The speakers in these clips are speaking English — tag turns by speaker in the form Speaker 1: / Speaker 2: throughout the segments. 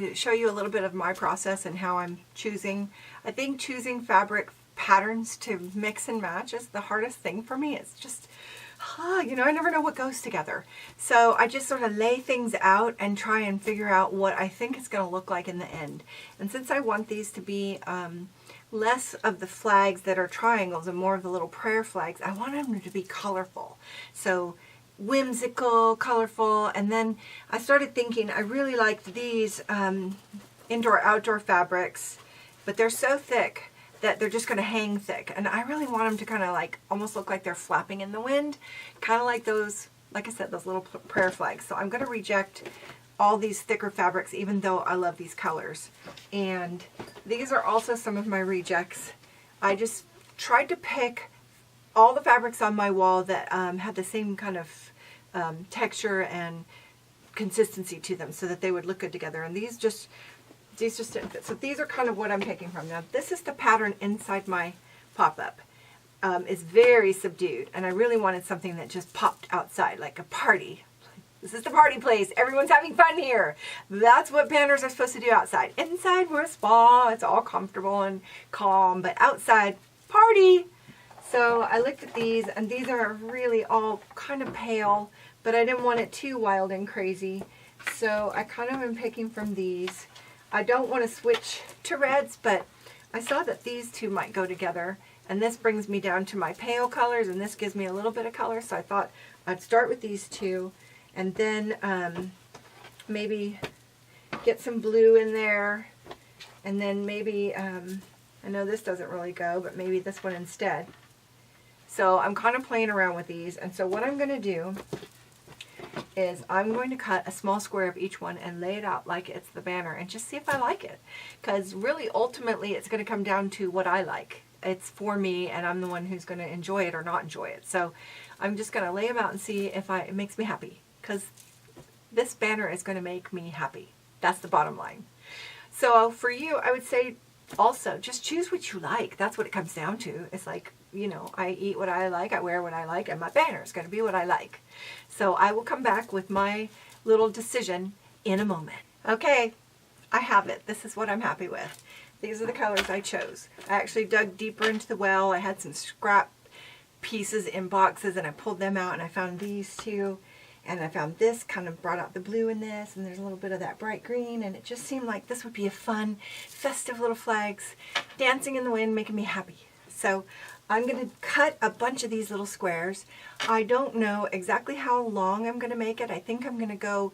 Speaker 1: to show you a little bit of my process and how I'm choosing. I think choosing fabric patterns to mix and match is the hardest thing for me. It's just, you know, I never know what goes together. So I just sort of lay things out and try and figure out what I think it's going to look like in the end. And since I want these to be less of the flags that are triangles and more of the little prayer flags, I want them to be colorful. So whimsical, colorful, and then I started thinking I really liked these indoor-outdoor fabrics, but they're so thick that they're just going to hang thick, and I really want them to kind of like almost look like they're flapping in the wind, kind of like those, like I said, those little prayer flags. So I'm going to reject all these thicker fabrics, even though I love these colors. And these are also some of my rejects. I just tried to pick all the fabrics on my wall that had the same kind of texture and consistency to them, so that they would look good together. And these just didn't fit. So these are kind of what I'm taking from. Now this is the pattern inside my pop-up. It's very subdued, and I really wanted something that just popped outside, like a party. This is the party place. Everyone's having fun here. That's what banners are supposed to do outside. Inside we're a spa. It's all comfortable and calm, but outside, party. So I looked at these, and these are really all kind of pale, but I didn't want it too wild and crazy. So I kind of am picking from these. I don't want to switch to reds, but I saw that these two might go together. And this brings me down to my pale colors, and this gives me a little bit of color. So I thought I'd start with these two, and then maybe get some blue in there. And then maybe, I know this doesn't really go, but maybe this one instead. So I'm kind of playing around with these. And so what I'm going to do is I'm going to cut a small square of each one and lay it out like it's the banner and just see if I like it. Because really, ultimately, it's going to come down to what I like. It's for me, and I'm the one who's going to enjoy it or not enjoy it. So I'm just going to lay them out and see if it makes me happy. Because this banner is going to make me happy. That's the bottom line. So for you, I would say also just choose what you like. That's what it comes down to. It's like, you know, I eat what I like, I wear what I like, and my banner is going to be what I like. So I will come back with my little decision in a moment. Okay, I have it. This is what I'm happy with. These are the colors I chose. I actually dug deeper into the well. I had some scrap pieces in boxes, and I pulled them out, and I found these two. And I found this, kind of brought out the blue in this, and there's a little bit of that bright green, and it just seemed like this would be a fun, festive little flags, dancing in the wind, making me happy. So I'm going to cut a bunch of these little squares. I don't know exactly how long I'm going to make it. I think I'm going to go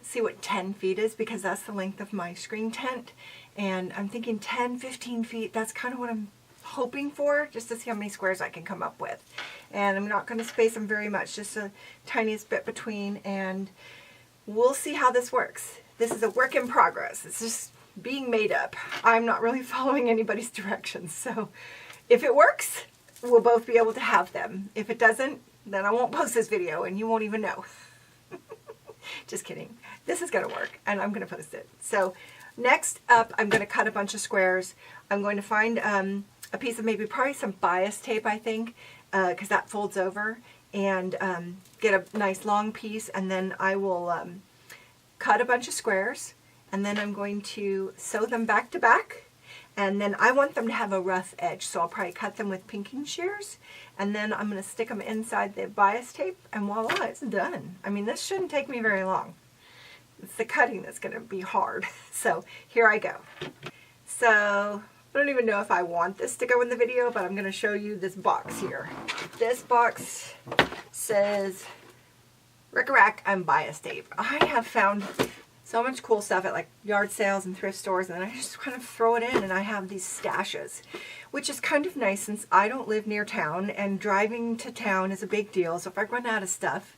Speaker 1: see what 10 feet is, because that's the length of my screen tent. And I'm thinking 10, 15 feet. That's kind of what I'm hoping for, just to see how many squares I can come up with. And I'm not going to space them very much, just the tiniest bit between, and we'll see how this works. This is a work in progress. It's just being made up. I'm not really following anybody's directions, so if it works, we'll both be able to have them. If it doesn't, then I won't post this video and you won't even know. Just kidding. This is going to work, and I'm going to post it. So next up, I'm going to cut a bunch of squares. I'm going to find a piece of probably some bias tape, I think, because that folds over, and get a nice long piece, and then I will cut a bunch of squares, and then I'm going to sew them back to back, and then I want them to have a rough edge, so I'll probably cut them with pinking shears, and then I'm going to stick them inside the bias tape, and voila, it's done. I mean, this shouldn't take me very long. It's the cutting that's going to be hard. So here I go. So I don't even know if I want this to go in the video, but I'm going to show you this box here. This box says, Rick-a-rack, I'm bias tape. I have found so much cool stuff at like yard sales and thrift stores, and then I just kind of throw it in, and I have these stashes, which is kind of nice since I don't live near town, and driving to town is a big deal. So if I run out of stuff,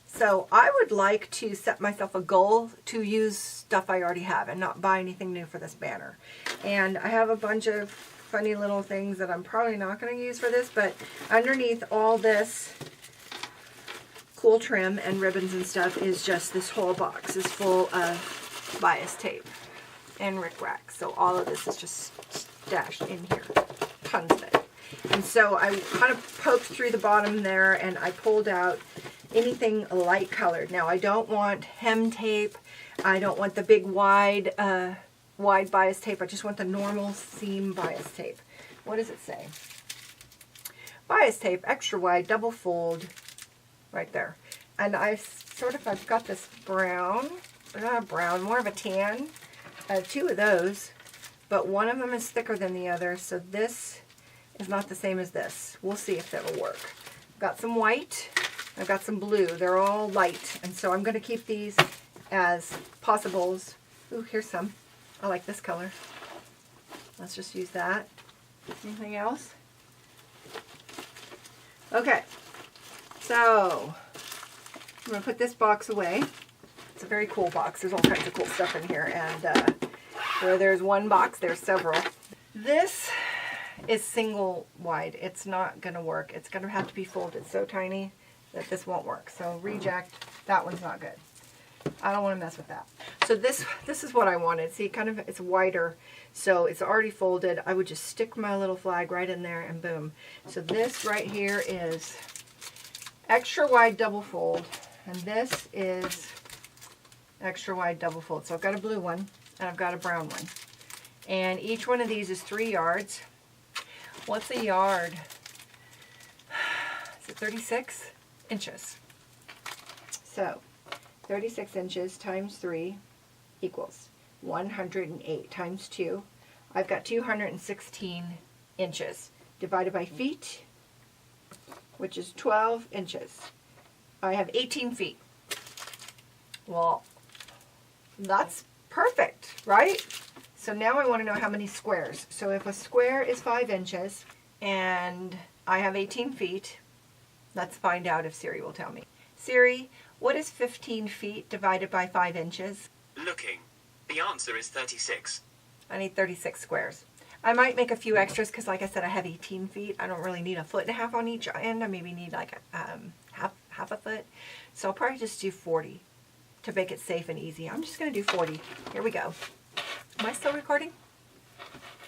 Speaker 1: so I would like to set myself a goal to use stuff I already have and not buy anything new for this banner. And I have a bunch of funny little things that I'm probably not going to use for this, but underneath all this cool trim and ribbons and stuff is just this whole box is full of bias tape and rick-rack. So all of this is just stashed in here, tons of it. And so I kind of poked through the bottom there, and I pulled out anything light colored. Now I don't want hem tape. I don't want the big wide bias tape. I just want the normal seam bias tape. What does it say? Bias tape, extra wide, double fold, right there. And I've got this brown, more of a tan. I have 2 of those, but one of them is thicker than the other, so this is not the same as this. We'll see if that'll work. I've got some white, I've got some blue. They're all light, and so I'm going to keep these as possibles. Ooh, here's some. I like this color. Let's just use that. Anything else? Okay, so I'm going to put this box away. It's a very cool box. There's all kinds of cool stuff in here, and where there's one box, there's several. This is single wide. It's not going to work. It's going to have to be folded so tiny that this won't work. So reject. That one's not good. I don't want to mess with that. So this is what I wanted. See, kind of, it's wider, so it's already folded. I would just stick my little flag right in there and boom. So this right here is extra wide double fold, and this is extra wide double fold. So I've got a blue one and I've got a brown one, and each one of these is 3 yards. What's a yard? Is it 36 inches? So 36 inches times 3 equals 108 times 2. I've got 216 inches divided by feet, which is 12 inches. I have 18 feet. Well, that's perfect, right? So now I want to know how many squares. So if a square is 5 inches and I have 18 feet, let's find out if Siri will tell me. Siri, what is 15 feet divided by 5 inches?
Speaker 2: Looking. The answer is 36.
Speaker 1: I need 36 squares. I might make a few extras because, like I said, I have 18 feet. I don't really need 1.5 feet on each end. I maybe need like half a foot. So I'll probably just do 40 to make it safe and easy. I'm just going to do 40. Here we go. Am I still recording?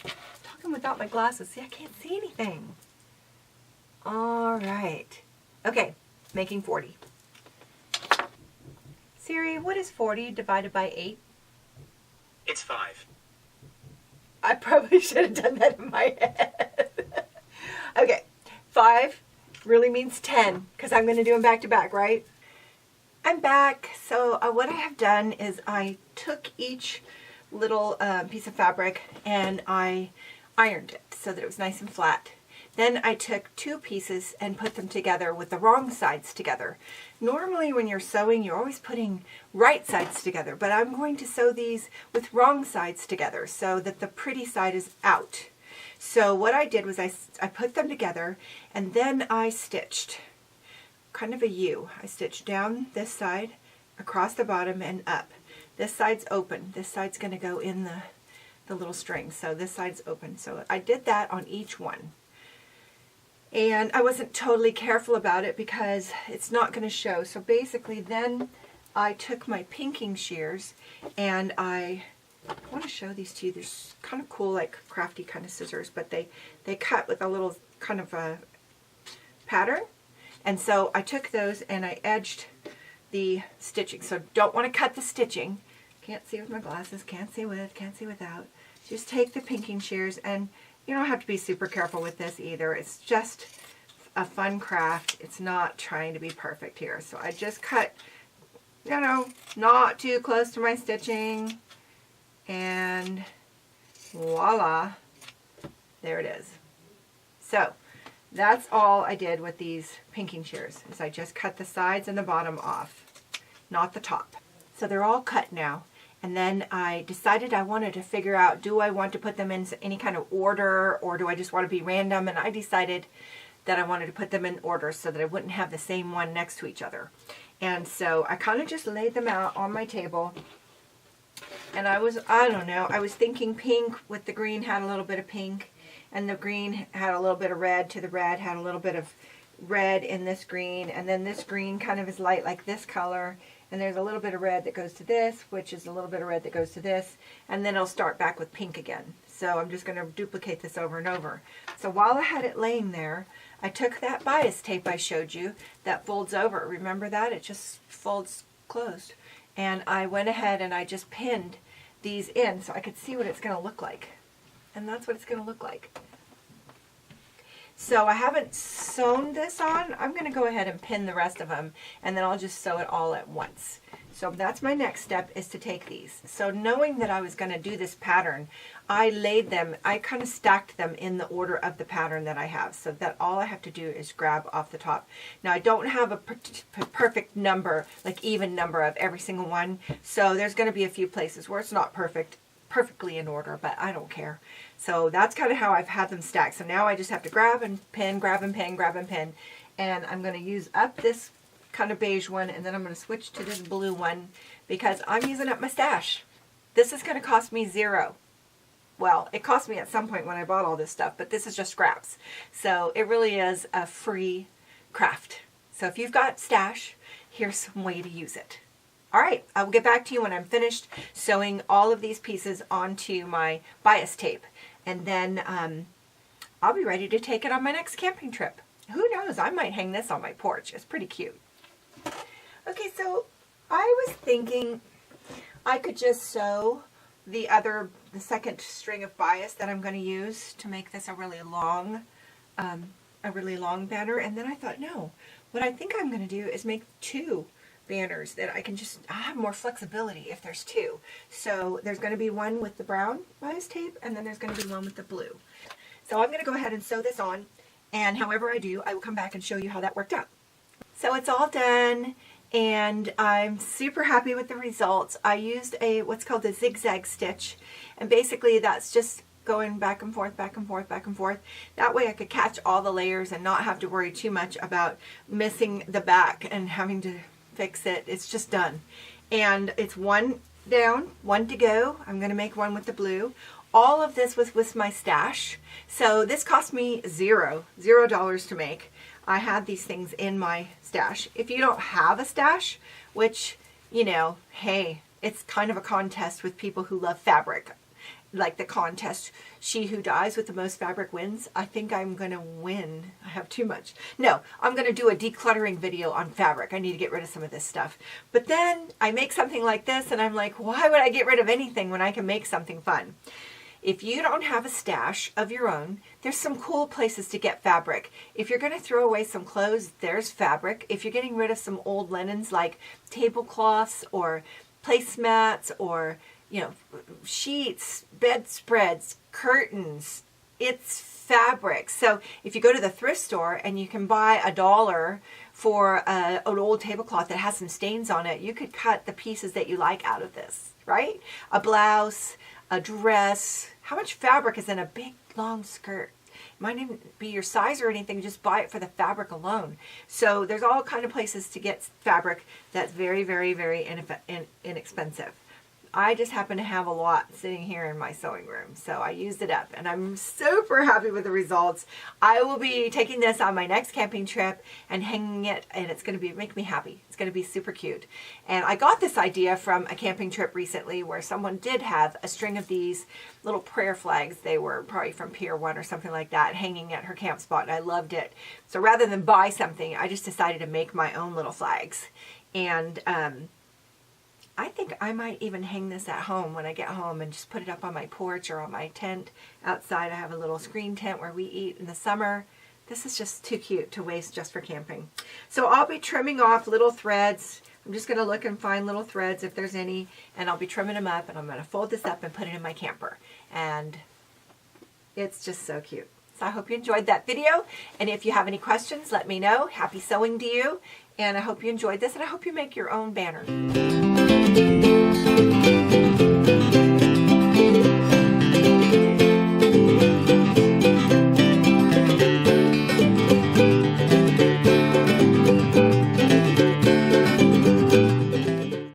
Speaker 1: I'm talking without my glasses. See, I can't see anything. All right. Okay, making 40. Siri, what is 40 divided by 8?
Speaker 2: It's 5.
Speaker 1: I probably should have done that in my head. Okay, 5 really means 10 because I'm going to do them back to back, right? I'm back. So what I have done is I took each little piece of fabric and I ironed it so that it was nice and flat. Then I took 2 pieces and put them together with the wrong sides together. Normally when you're sewing, you're always putting right sides together, but I'm going to sew these with wrong sides together so that the pretty side is out. So what I did was I put them together and then I stitched kind of a U. I stitched down this side, across the bottom and up. This side's open. This side's going to go in the little string. So this side's open. So I did that on each one. And I wasn't totally careful about it because it's not going to show. So basically then I took my pinking shears and I want to show these to you. They're kind of cool, like crafty kind of scissors, but they cut with a little kind of a pattern. And so I took those and I edged the stitching. So don't want to cut the stitching. Can't see with my glasses, can't see with, can't see without. Just take the pinking shears, and you don't have to be super careful with this either. It's just a fun craft. It's not trying to be perfect here. So I just cut, you know, not too close to my stitching. And voila, there it is. So that's all I did with these pinking shears, is I just cut the sides and the bottom off, not the top. So they're all cut now. And then I decided I wanted to figure out, do I want to put them in any kind of order, or do I just want to be random? And I decided that I wanted to put them in order so that I wouldn't have the same one next to each other. And so I kind of just laid them out on my table. And I don't know, I was thinking pink with the green had a little bit of pink, and the green had a little bit of red to the red, had a little bit of red in this green, and then this green kind of is light like this color. And there's a little bit of red that goes to this, which is a little bit of red that goes to this, and then I'll start back with pink again. So I'm just going to duplicate this over and over. So while I had it laying there, I took that bias tape I showed you that folds over. Remember that? It just folds closed. And I went ahead and I just pinned these in so I could see what it's going to look like. And that's what it's going to look like. So I haven't sewn this on. I'm going to go ahead and pin the rest of them, and then I'll just sew it all at once. So that's my next step, is to take these. So knowing that I was going to do this pattern, I laid them, I kind of stacked them in the order of the pattern that I have, so that all I have to do is grab off the top. Now I don't have a perfect number, like even number of every single one, so there's going to be a few places where it's not perfectly in order, but I don't care. So that's kind of how I've had them stacked. So now I just have to grab and pin, grab and pin, grab and pin, and I'm going to use up this kind of beige one, and then I'm going to switch to this blue one because I'm using up my stash. This is going to cost me $0. Well, it cost me at some point when I bought all this stuff, but this is just scraps. So it really is a free craft. So if you've got stash, here's some way to use it. All right, I will get back to you when I'm finished sewing all of these pieces onto my bias tape, and then I'll be ready to take it on my next camping trip. Who knows, I might hang this on my porch. It's pretty cute. Okay, so I was thinking I could just sew the second string of bias that I'm going to use to make this a really long banner, and then I thought, no, what I think I'm going to do is make 2 banners that I have more flexibility if there's 2. So there's going to be one with the brown bias tape, and then there's going to be one with the blue. So I'm going to go ahead and sew this on, and however I do, I will come back and show you how that worked out. So it's all done, and I'm super happy with the results. I used what's called a zigzag stitch, and basically that's just going back and forth, back and forth, back and forth. That way I could catch all the layers and not have to worry too much about missing the back and having to fix it. It's just done. And it's 1 down, 1 to go. I'm going to make one with the blue. All of this was with my stash. So this cost me $0 to make. I had these things in my stash. If you don't have a stash, which, you know, hey, it's kind of a contest with people who love fabric. Like the contest, she who dies with the most fabric wins. I think I'm going to win. I have too much. No, I'm going to do a decluttering video on fabric. I need to get rid of some of this stuff. But then I make something like this and I'm like, why would I get rid of anything when I can make something fun? If you don't have a stash of your own, there's some cool places to get fabric. If you're going to throw away some clothes, there's fabric. If you're getting rid of some old linens like tablecloths or placemats or, you know, sheets, bedspreads, curtains, it's fabric. So if you go to the thrift store and you can buy $1 for an old tablecloth that has some stains on it, you could cut the pieces that you like out of this, right? A blouse, a dress. How much fabric is in a big long skirt? It might even be your size or anything, just buy it for the fabric alone. So there's all kind of places to get fabric that's very, very, very inexpensive. I just happen to have a lot sitting here in my sewing room, so I used it up, and I'm super happy with the results. I will be taking this on my next camping trip and hanging it, and it's going to make me happy. It's going to be super cute. And I got this idea from a camping trip recently where someone did have a string of these little prayer flags. They were probably from Pier 1 or something like that, hanging at her camp spot, and I loved it. So rather than buy something, I just decided to make my own little flags. And I think I might even hang this at home when I get home and just put it up on my porch or on my tent outside. I have a little screen tent where we eat in the summer. This is just too cute to waste just for camping. So I'll be trimming off little threads. I'm just going to look and find little threads if there's any, and I'll be trimming them up, and I'm going to fold this up and put it in my camper. And it's just so cute. So I hope you enjoyed that video, and if you have any questions, let me know. Happy sewing to you, and I hope you enjoyed this, and I hope you make your own banner.